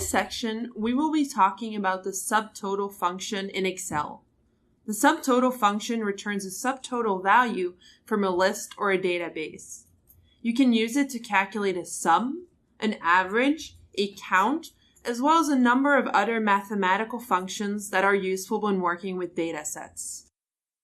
this section, we will be talking about the subtotal function in Excel. The subtotal function returns a subtotal value from a list or a database. You can use it to calculate a sum, an average, a count, as well as a number of other mathematical functions that are useful when working with data sets.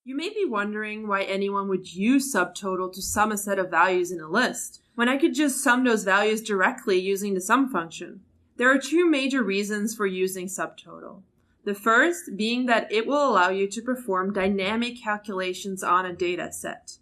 You may be wondering why anyone would use subtotal to sum a set of values in a list, when I could just sum those values directly using the sum function. There are two major reasons for using subtotal. The first being that it will allow you to perform dynamic calculations on a data set.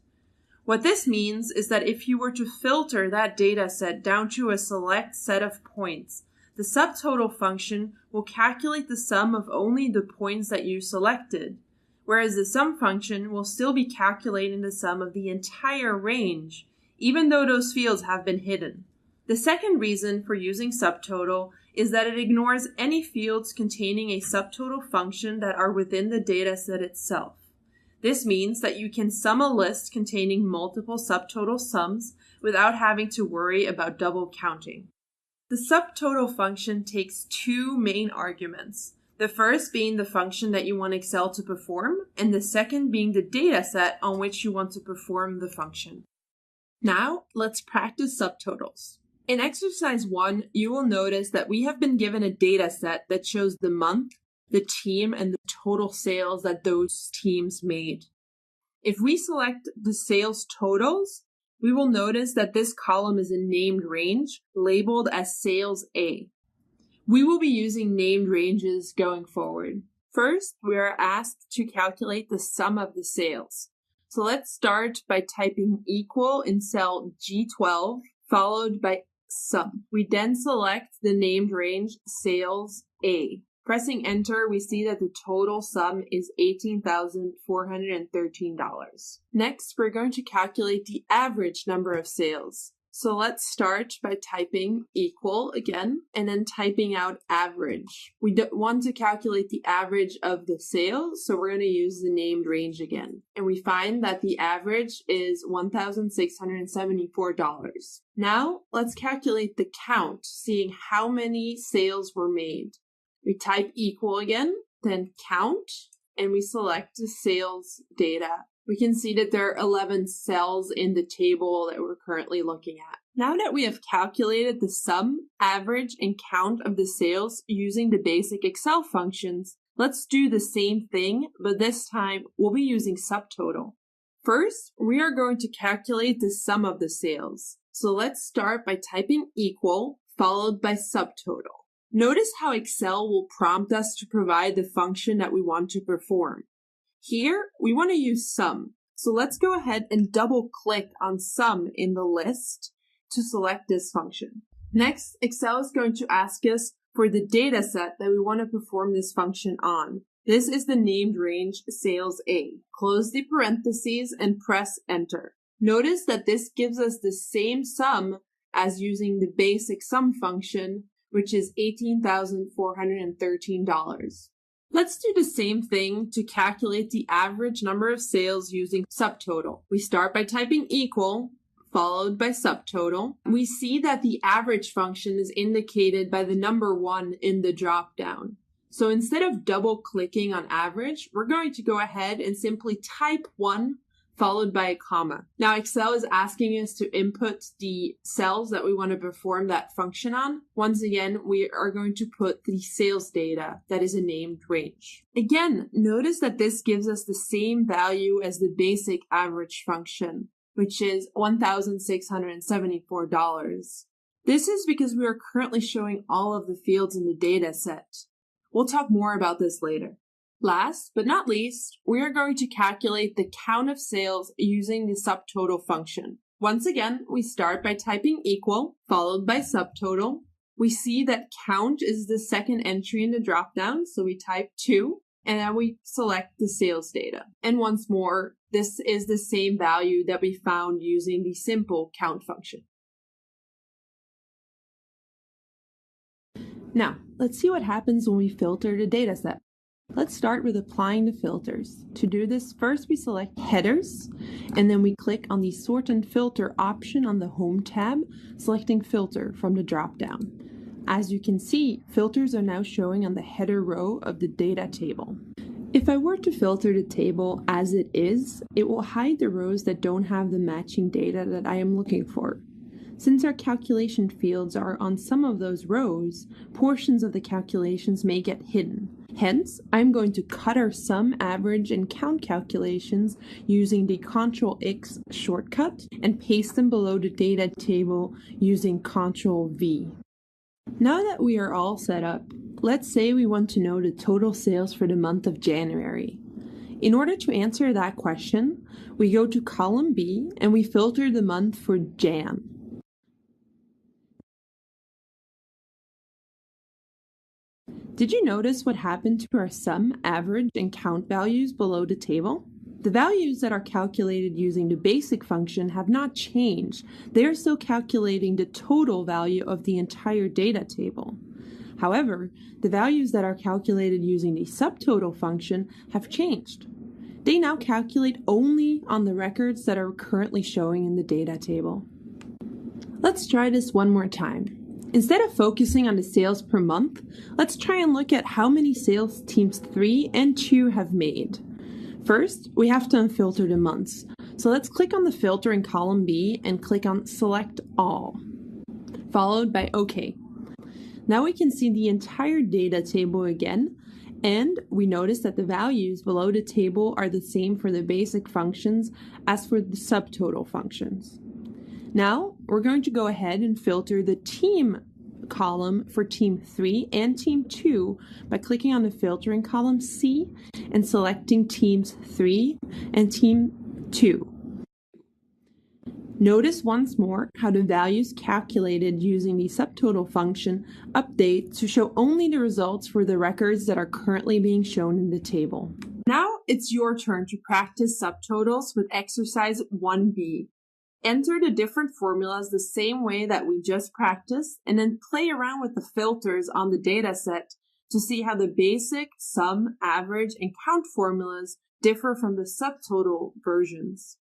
What this means is that if you were to filter that data set down to a select set of points, the subtotal function will calculate the sum of only the points that you selected, whereas the sum function will still be calculating the sum of the entire range, even though those fields have been hidden. The second reason for using subtotal is that it ignores any fields containing a subtotal function that are within the dataset itself. This means that you can sum a list containing multiple subtotal sums without having to worry about double counting. The subtotal function takes two main arguments, the first being the function that you want Excel to perform, and the second being the dataset on which you want to perform the function. Now, let's practice subtotals. In exercise 1, you will notice that we have been given a data set that shows the month, the team, and the total sales that those teams made. If we select the sales totals, we will notice that this column is a named range labeled as Sales A. We will be using named ranges going forward. First, we are asked to calculate the sum of the sales. So let's start by typing equal in cell G12, followed by sum. We then select the named range Sales A. Pressing enter, we see that the total sum is $18,413. Next, we're going to calculate the average number of sales. So let's start by typing equal again, and then typing out average. We want to calculate the average of the sales, so we're going to use the named range again. And we find that the average is $1,674. Now, let's calculate the count, seeing how many sales were made. We type equal again, then count, and we select the sales data. We can see that there are 11 cells in the table that we're currently looking at. Now that we have calculated the sum, average, and count of the sales using the basic Excel functions, let's do the same thing, but this time we'll be using subtotal. First, we are going to calculate the sum of the sales. So let's start by typing equal, followed by subtotal. Notice how Excel will prompt us to provide the function that we want to perform. Here, we want to use sum. So let's go ahead and double click on sum in the list to select this function. Next, Excel is going to ask us for the data set that we want to perform this function on. This is the named range Sales A. Close the parentheses and press enter. Notice that this gives us the same sum as using the basic sum function, which is $18,413. Let's do the same thing to calculate the average number of sales using subtotal. We start by typing equal, followed by subtotal. We see that the average function is indicated by the number 1 in the dropdown. So instead of double clicking on average, we're going to go ahead and simply type 1 followed by a comma. Now Excel is asking us to input the cells that we want to perform that function on. Once again, we are going to put the sales data that is a named range. Again, notice that this gives us the same value as the basic average function, which is $1,674. This is because we are currently showing all of the fields in the data set. We'll talk more about this later. Last but not least, we are going to calculate the count of sales using the subtotal function. Once again, we start by typing equal, followed by subtotal. We see that count is the second entry in the dropdown, so we type 2, and then we select the sales data. And once more, this is the same value that we found using the simple count function. Now, let's see what happens when we filter the dataset. Let's start with applying the filters. To do this, first we select Headers, and then we click on the Sort and Filter option on the Home tab, selecting Filter from the drop-down. As you can see, filters are now showing on the header row of the data table. If I were to filter the table as it is, it will hide the rows that don't have the matching data that I am looking for. Since our calculation fields are on some of those rows, portions of the calculations may get hidden. Hence, I'm going to cut our sum, average, and count calculations using the Ctrl-X shortcut and paste them below the data table using Ctrl-V. Now that we are all set up, let's say we want to know the total sales for the month of January. In order to answer that question, we go to column B and we filter the month for Jan. Did you notice what happened to our sum, average, and count values below the table? The values that are calculated using the basic function have not changed. They are still calculating the total value of the entire data table. However, the values that are calculated using the subtotal function have changed. They now calculate only on the records that are currently showing in the data table. Let's try this one more time. Instead of focusing on the sales per month, let's try and look at how many sales teams 3 and 2 have made. First, we have to unfilter the months. So let's click on the filter in column B and click on Select All, followed by OK. Now we can see the entire data table again, and we notice that the values below the table are the same for the basic functions as for the subtotal functions. Now, we're going to go ahead and filter the team column for team 3 and team 2 by clicking on the filter in column C and selecting teams 3 and team 2. Notice once more how the values calculated using the subtotal function update to show only the results for the records that are currently being shown in the table. Now it's your turn to practice subtotals with exercise 1B. Enter the different formulas the same way that we just practiced, and then play around with the filters on the dataset to see how the basic, sum, average, and count formulas differ from the subtotal versions.